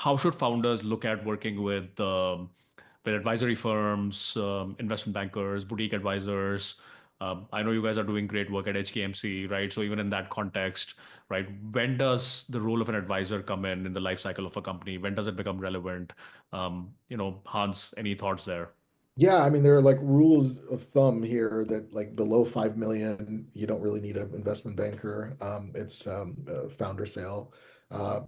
how should founders look at working with advisory firms, investment bankers, boutique advisors? I know you guys are doing great work at HKMC, right? So even in that context, right, when does the role of an advisor come in the life cycle of a company? When does it become relevant? Hans, any thoughts there? Yeah, I mean, there are like rules of thumb here that like below 5 million, you don't really need an investment banker. It's a founder sale. Uh,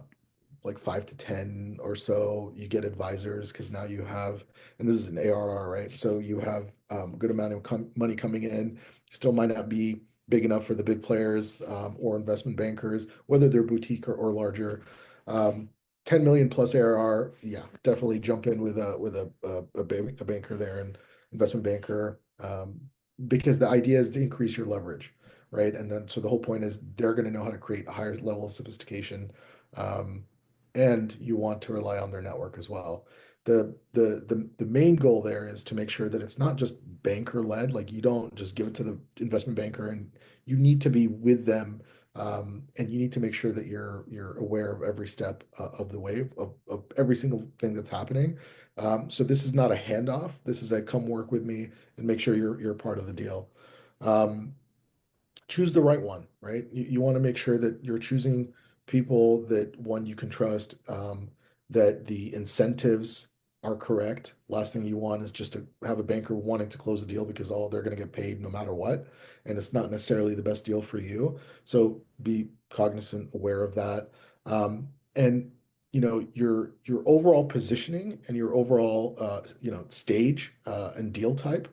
like 5 to 10 or so, you get advisors because now you have, and this is an ARR, right? So you have a good amount of money coming in. Still might not be big enough for the big players or investment bankers, whether they're boutique or larger. Um, 10 million plus ARR, yeah, definitely jump in with a banker there and investment banker, because the idea is to increase your leverage, right? And then so the whole point is they're going to know how to create a higher level of sophistication. Um, and you want to rely on their network as well. The main goal there is to make sure that it's not just banker led, like you don't just give it to the investment banker, and you need to be with them, and you need to make sure that you're aware of every step of the wave of every single thing that's happening. So this is not a handoff. This is a come work with me and make sure you're part of the deal. Um, Choose the right one, right? You want to make sure that you're choosing people that one you can trust, that the incentives are correct. Last thing you want is just to have a banker wanting to close the deal because all they're going to get paid no matter what, and it's not necessarily the best deal for you. So be cognizant, aware of that, and your overall positioning and your overall stage and deal type.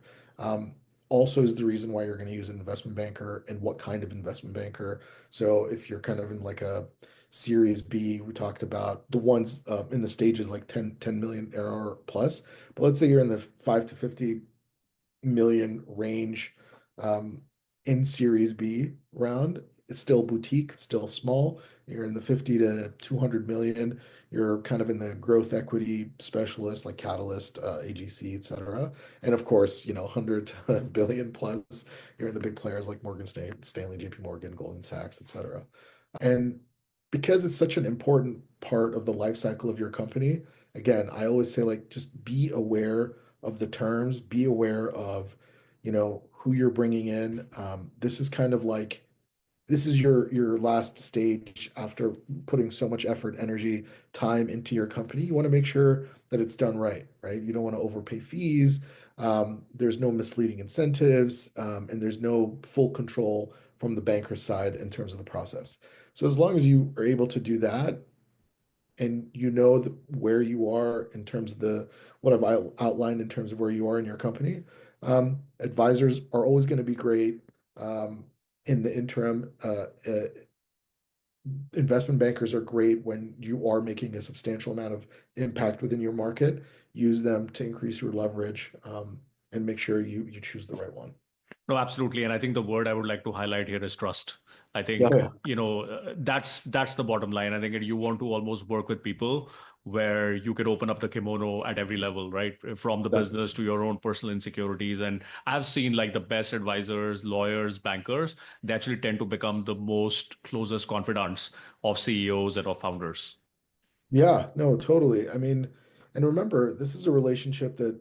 Also is the reason why you're going to use an investment banker and what kind of investment banker. So if you're kind of in like a Series B, we talked about the ones in the stages like 10 million ARR plus. But let's say you're in the 5 to 50 million range, um, in Series B round. It's still boutique, it's still small. You're in the 50 to 200 million. You're kind of in the growth equity specialist like Catalyst, AGC, et cetera. And of course, 100 billion plus, you're in the big players like Morgan Stanley, JP Morgan, Goldman Sachs, et cetera. And because it's such an important part of the life cycle of your company, again, I always say like just be aware of the terms, be aware of, who you're bringing in. This is kind of like this is your last stage after putting so much effort, energy, time into your company. You want to make sure that it's done right, right? You don't want to overpay fees. There's no misleading incentives, and there's no full control from the banker side in terms of the process. So as long as you are able to do that, and where you are in terms of what I've outlined in terms of where you are in your company. Advisors are always going to be great. In the interim, investment bankers are great when you are making a substantial amount of impact within your market. Use them to increase your leverage, and make sure you choose the right one. No, absolutely. And I think the word I would like to highlight here is trust. I Yeah, think, yeah, that's the bottom line. I think you want to almost work with people where you could open up the kimono at every level, right? From the exactly. business to your own personal insecurities. And I've seen like the best advisors, lawyers, bankers, they actually tend to become the most closest confidants of CEOs and of founders. Yeah, no, totally. I mean, and remember, this is a relationship that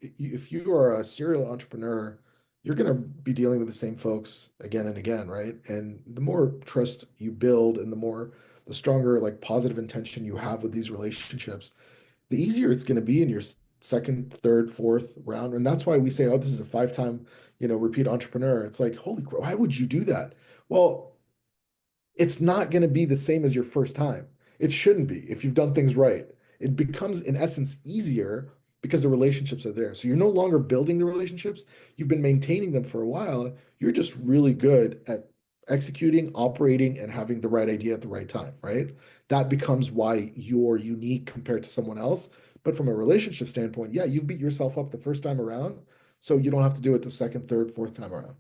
if you are a serial entrepreneur, you're going to be dealing with the same folks again and again, right? And the more trust you build and the stronger like positive intention you have with these relationships, the easier it's going to be in your second, third, fourth round. And that's why we say, oh, this is a five-time, repeat entrepreneur. It's like, holy crap, why would you do that? Well, it's not going to be the same as your first time. It shouldn't be if you've done things right. It becomes, in essence, easier because the relationships are there. So you're no longer building the relationships, you've been maintaining them for a while. You're just really good at executing, operating, and having the right idea at the right time, right? That becomes why you're unique compared to someone else. But from a relationship standpoint, yeah, you beat yourself up the first time around, so you don't have to do it the second, third, fourth time around.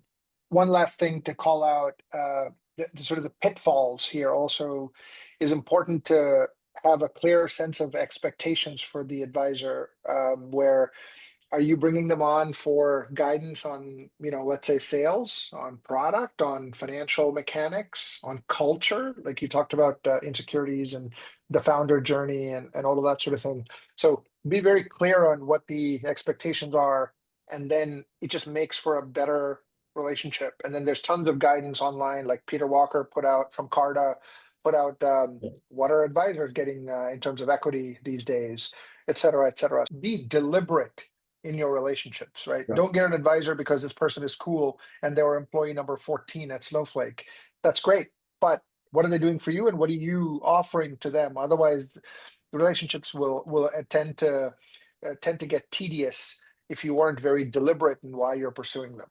One last thing to call out, the sort of the pitfalls here also is important to have a clear sense of expectations for the advisor, where Are you bringing them on for guidance on, let's say sales, on product, on financial mechanics, on culture? Like you talked about insecurities and the founder journey and all of that sort of thing. So be very clear on what the expectations are, and then it just makes for a better relationship. And then there's tons of guidance online, like Peter Walker put out from Carta, put out what are advisors getting in terms of equity these days, et cetera, et cetera. Be deliberate in your relationships, right? Yeah. Don't get an advisor because this person is cool and they were employee number 14 at Snowflake. That's great, but what are they doing for you, and what are you offering to them? Otherwise, the relationships will tend to get tedious if you weren't very deliberate in why you're pursuing them.